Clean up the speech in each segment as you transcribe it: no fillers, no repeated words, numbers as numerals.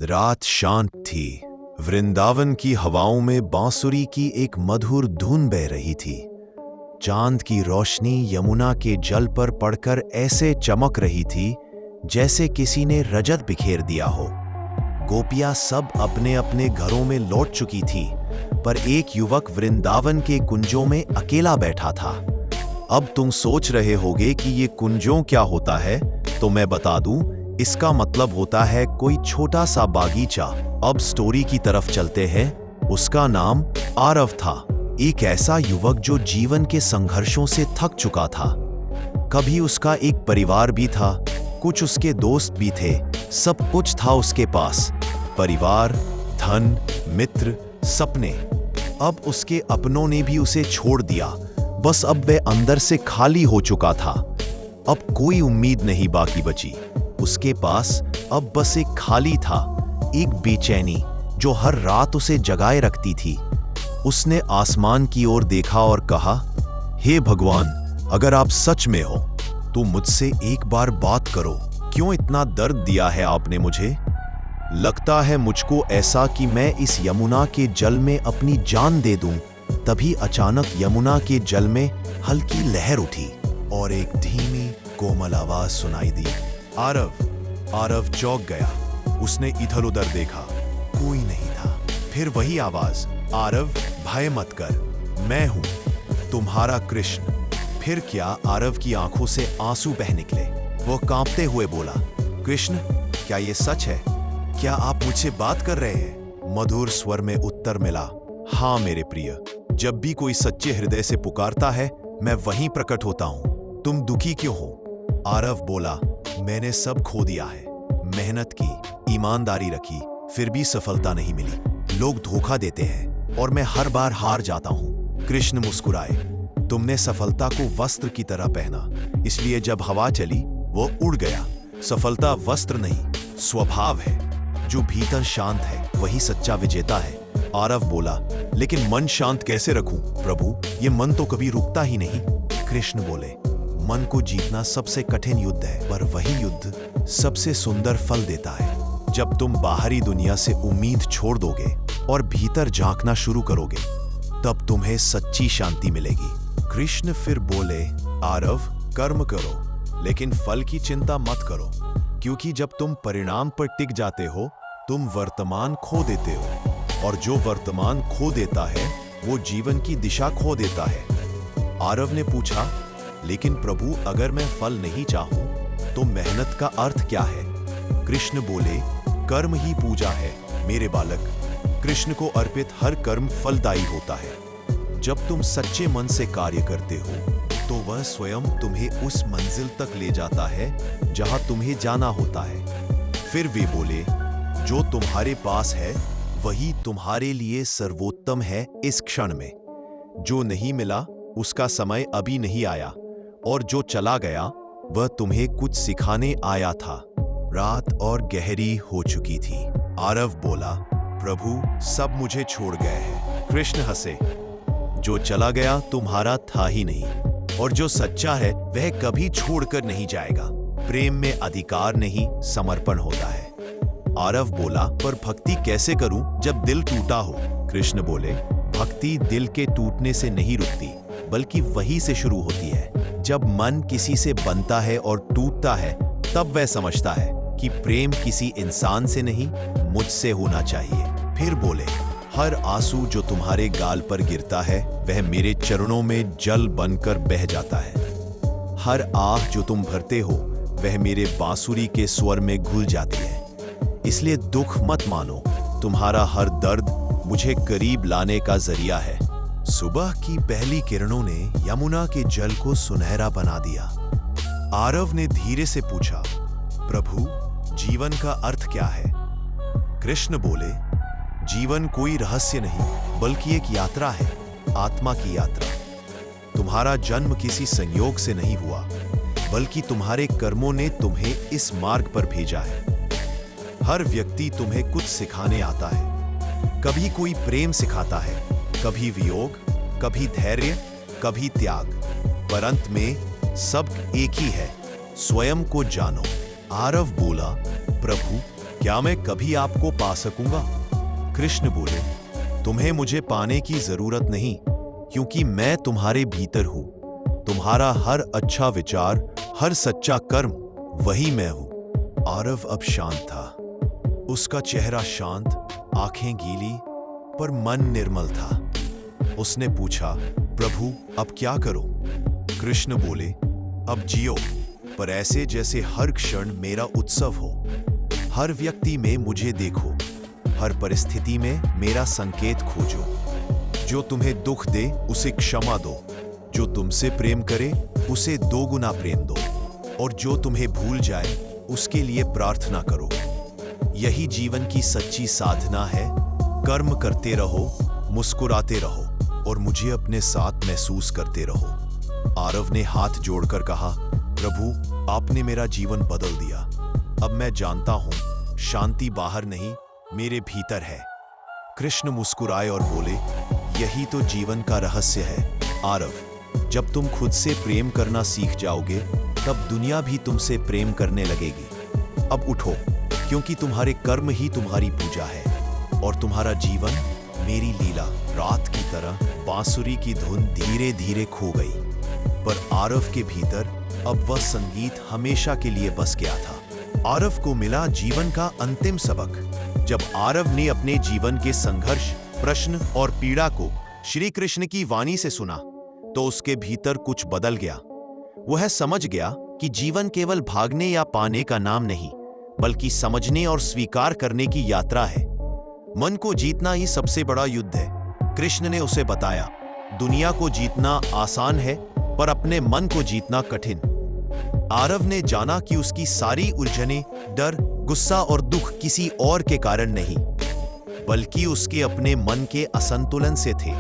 रात शांत थी। वृंदावन की हवाओं में बांसुरी की एक मधुर धुन बह रही थी। चांद की रोशनी यमुना के जल पर पड़कर ऐसे चमक रही थी जैसे किसी ने रजत बिखेर दिया हो। गोपियां सब अपने अपने घरों में लौट चुकी थी, पर एक युवक वृंदावन के कुंजों में अकेला बैठा था। अब तुम सोच रहे होगे कि ये कुंजों क्या होता है, तो मैं बता दूं, इसका मतलब होता है कोई छोटा सा बागीचा। अब स्टोरी की तरफ चलते हैं। उसका नाम आरव था, एक ऐसा युवक जो जीवन के संघर्षों से थक चुका था। कभी उसका एक परिवार भी था, कुछ उसके दोस्त भी थे, सब कुछ था उसके पास, परिवार, धन, मित्र, सपने। अब उसके अपनों ने भी उसे छोड़ दिया। बस अब वह अंदर से खाली हो चुका था। अब कोई उम्मीद नहीं बाकी बची। उसके पास अब बस एक खाली था, एक बेचैनी जो हर रात उसे जगाए रखती थी। उसने आसमान की ओर देखा और कहा, हे भगवान, अगर आप सच में हो तो मुझसे एक बार बात करो। क्यों इतना दर्द दिया है आपने मुझे? लगता है मुझको ऐसा कि मैं इस यमुना के जल में अपनी जान दे दूं। तभी अचानक यमुना के जल में हल्की लहर उठी और एक धीमी कोमल आवाज सुनाई दी। आरव चौंक गया। उसने इधर उधर देखा, कोई नहीं था। फिर वही आवाज, आरव, भय मत कर, मैं हूं, तुम्हारा कृष्ण। फिर क्या आरव की आंखों से आंसू बह निकले। वो कांपते हुए बोला, कृष्ण, क्या ये सच है? क्या आप मुझसे बात कर रहे हैं? मधुर स्वर में उत्तर मिला, हाँ मेरे प्रिय, जब भी कोई सच्चे हृदय से पुकारता है मैं वहीं प्रकट होता हूं। तुम दुखी क्यों हो? आरव बोला, मैंने सब खो दिया है। मेहनत की, ईमानदारी रखी, फिर भी सफलता नहीं मिली। लोग धोखा देते हैं और मैं हर बार हार जाता हूं। कृष्ण मुस्कुराए, तुमने सफलता को वस्त्र की तरह पहना, इसलिए जब हवा चली वो उड़ गया। सफलता वस्त्र नहीं, स्वभाव है। जो भीतर शांत है वही सच्चा विजेता है। आरव बोला, लेकिन मन शांत कैसे रखूं प्रभु? ये मन तो कभी रुकता ही नहीं। कृष्ण बोले, मन को जीतना सबसे कठिन युद्ध है, पर वही युद्ध सबसे सुंदर फल देता है। जब तुम बाहरी दुनिया से उम्मीद छोड़ दोगे और भीतर झांकना शुरू करोगे, तब तुम्हें सच्ची शांति मिलेगी। कृष्ण फिर बोले, आरव, कर्म करो, लेकिन फल की चिंता मत करो, क्योंकि जब तुम परिणाम पर टिक जाते हो तुम वर्तमान खो देते हो, और जो वर्तमान खो देता है वो जीवन की दिशा खो देता है। आरव ने पूछा, लेकिन प्रभु, अगर मैं फल नहीं चाहूं तो मेहनत का अर्थ क्या है? कृष्ण बोले, कर्म ही पूजा है मेरे बालक। कृष्ण को अर्पित हर कर्म फलदायी होता है। जब तुम सच्चे मन से कार्य करते हो तो वह स्वयं तुम्हें उस मंजिल तक ले जाता है जहां तुम्हें जाना होता है। फिर वे बोले, जो तुम्हारे पास है वही तुम्हारे लिए सर्वोत्तम है इस क्षण में। जो नहीं मिला उसका समय अभी नहीं आया, और जो चला गया वह तुम्हें कुछ सिखाने आया था। रात और गहरी हो चुकी थी। आरव बोला, प्रभु, सब मुझे छोड़ गए हैं। कृष्ण हंसे, जो चला गया तुम्हारा था ही नहीं, और जो सच्चा है वह कभी छोड़कर नहीं जाएगा। प्रेम में अधिकार नहीं, समर्पण होता है। आरव बोला, पर भक्ति कैसे करूं जब दिल टूटा हो? कृष्ण बोले, भक्ति दिल के टूटने से नहीं रुकती, बल्कि वही से शुरू होती है। जब मन किसी से बनता है और टूटता है, तब वह समझता है कि प्रेम किसी इंसान से नहीं, मुझसे होना चाहिए। फिर बोले, हर आंसू जो तुम्हारे गाल पर गिरता है वह मेरे चरणों में जल बनकर बह जाता है। हर आह जो तुम भरते हो वह मेरे बांसुरी के स्वर में घुल जाती है। इसलिए दुख मत मानो, तुम्हारा हर दर्द मुझे करीब लाने का जरिया है। सुबह की पहली किरणों ने यमुना के जल को सुनहरा बना दिया। आरव ने धीरे से पूछा, प्रभु, जीवन का अर्थ क्या है? कृष्ण बोले, जीवन कोई रहस्य नहीं, बल्कि एक यात्रा है, आत्मा की यात्रा। तुम्हारा जन्म किसी संयोग से नहीं हुआ, बल्कि तुम्हारे कर्मों ने तुम्हें इस मार्ग पर भेजा है। हर व्यक्ति तुम्हें कुछ सिखाने आता है। कभी कोई प्रेम सिखाता है, कभी वियोग, कभी धैर्य, कभी त्याग, पर अंत में सब एक ही है, स्वयं को जानो। आरव बोला, प्रभु, क्या मैं कभी आपको पा सकूंगा? कृष्ण बोले, तुम्हें मुझे पाने की जरूरत नहीं, क्योंकि मैं तुम्हारे भीतर हूं। तुम्हारा हर अच्छा विचार, हर सच्चा कर्म, वही मैं हूं। आरव अब शांत था। उसका चेहरा शांत, आंखें गीली, पर मन निर्मल था। उसने पूछा, प्रभु अब क्या करूं? कृष्ण बोले, अब जियो, पर ऐसे जैसे हर क्षण मेरा उत्सव हो। हर व्यक्ति में मुझे देखो, हर परिस्थिति में मेरा संकेत खोजो। जो तुम्हें दुख दे उसे क्षमा दो, जो तुमसे प्रेम करे उसे 2 गुना प्रेम दो, और जो तुम्हें भूल जाए उसके लिए प्रार्थना करो। यही जीवन की सच्ची साधना है। कर्म करते रहो, मुस्कुराते रहो, और मुझे अपने साथ महसूस करते रहो। आरव ने हाथ जोड़कर कहा, प्रभु आपने मेरा जीवन बदल दिया। अब मैं जानता हूं शांति बाहर नहीं, मेरे भीतर है। कृष्ण मुस्कुराए और बोले, यही तो जीवन का रहस्य है आरव। जब तुम खुद से प्रेम करना सीख जाओगे, तब दुनिया भी तुमसे प्रेम करने लगेगी। अब उठो, क्योंकि तुम्हारे कर्म ही तुम्हारी पूजा है, और तुम्हारा जीवन मेरी लीला। रात की तरह बांसुरी की धुन धीरे धीरे खो गई, पर आरव के भीतर अब वह संगीत हमेशा के लिए बस गया था। आरव को मिला जीवन का अंतिम सबक। जब आरव ने अपने जीवन के संघर्ष, प्रश्न और पीड़ा को श्री कृष्ण की वाणी से सुना, तो उसके भीतर कुछ बदल गया। वह समझ गया कि जीवन केवल भागने या पाने का नाम नहीं, बल्कि समझने और स्वीकार करने की यात्रा है। मन को जीतना ही सबसे बड़ा युद्ध है। कृष्ण ने उसे बताया, दुनिया को जीतना आसान है, पर अपने मन को जीतना कठिन। आरव ने जाना कि उसकी सारी उलझनें, डर, गुस्सा और दुख किसी और के कारण नहीं, बल्कि उसके अपने मन के असंतुलन से थे।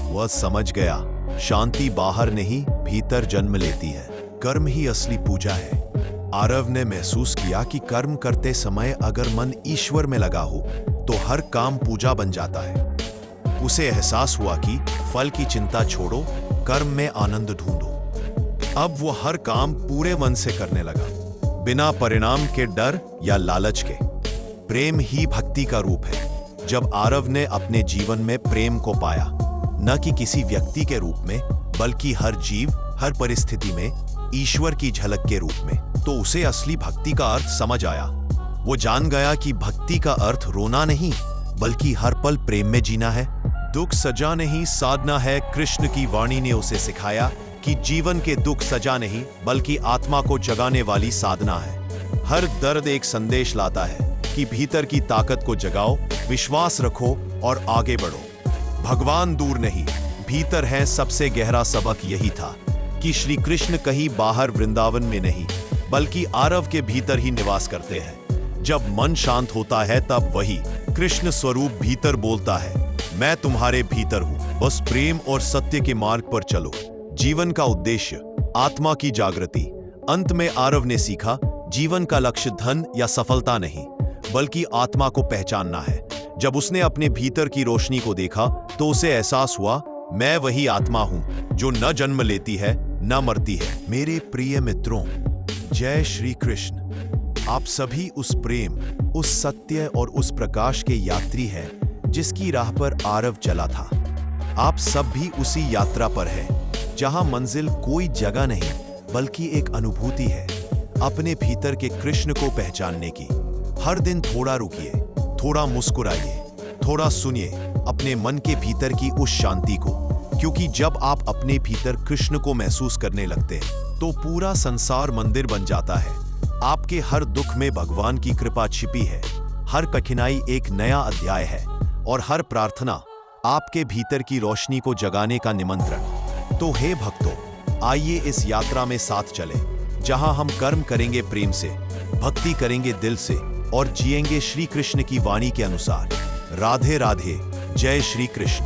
वह समझ गया, शांति बाहर नहीं, भीतर जन्म लेती है। कर्म ही असली पूजा है। आरव ने महसूस किया कि कर्म करते समय अगर मन ईश्वर में लगा हो, तो हर काम पूजा बन जाता है। उसे एहसास हुआ कि फल की चिंता छोड़ो, कर्म में आनंद ढूंढो। अब वो हर काम पूरे मन से करने लगा, बिना परिणाम के डर या लालच के। प्रेम ही भक्ति का रूप है। जब आरव ने अपने जीवन में प्रेम को पाया, न कि किसी व्यक्ति के रूप में, बल्कि हर जीव, हर परिस्थिति में ईश्वर की झलक के रूप में, तो उसे असली भक्ति का अर्थ समझ आया। वो जान गया कि भक्ति का अर्थ रोना नहीं, बल्कि हर पल प्रेम में जीना है। दुख सजा नहीं, साधना है। कृष्ण की वाणी ने उसे सिखाया कि जीवन के दुख सजा नहीं, बल्कि आत्मा को जगाने वाली साधना है। हर दर्द एक संदेश लाता है कि भीतर की ताकत को जगाओ, विश्वास रखो और आगे बढ़ो। भगवान दूर नहीं, भीतर है। सबसे गहरा सबक यही था कि श्री कृष्ण कहीं बाहर वृंदावन में नहीं, बल्कि आरव के भीतर ही निवास करते हैं। जब मन शांत होता है, तब वही कृष्ण स्वरूप भीतर बोलता है, मैं तुम्हारे भीतर हूं, बस प्रेम और सत्य के मार्ग पर चलो। जीवन का उद्देश्य, आत्मा की जागृति। अंत में आरव ने सीखा, जीवन का लक्ष्य धन या सफलता नहीं, बल्कि आत्मा को पहचानना है। जब उसने अपने भीतर की रोशनी को देखा, तो उसे एहसास हुआ, मैं वही आत्मा हूं जो न जन्म लेती है, न मरती है। मेरे प्रिय मित्रों, जय श्री कृष्ण। आप सभी उस प्रेम, उस सत्य और उस प्रकाश के यात्री हैं, जिसकी राह पर आरव चला था। आप सब भी उसी यात्रा पर हैं, जहां मंजिल कोई जगह नहीं, बल्कि एक अनुभूति है, अपने भीतर के कृष्ण को पहचानने की। हर दिन थोड़ा रुकिए, थोड़ा मुस्कुराइए, थोड़ा सुनिए अपने मन के भीतर की उस शांति को, क्योंकि जब आप अपने भीतर कृष्ण को महसूस करने लगते हैं, तो पूरा संसार मंदिर बन जाता है। आपके हर दुख में भगवान की कृपा छिपी है, हर कठिनाई एक नया अध्याय है, और हर प्रार्थना आपके भीतर की रोशनी को जगाने का निमंत्रण। तो हे भक्तों, आइए इस यात्रा में साथ चले, जहां हम कर्म करेंगे प्रेम से, भक्ति करेंगे दिल से, और जिएंगे श्री कृष्ण की वाणी के अनुसार। राधे राधे, जय श्री कृष्ण।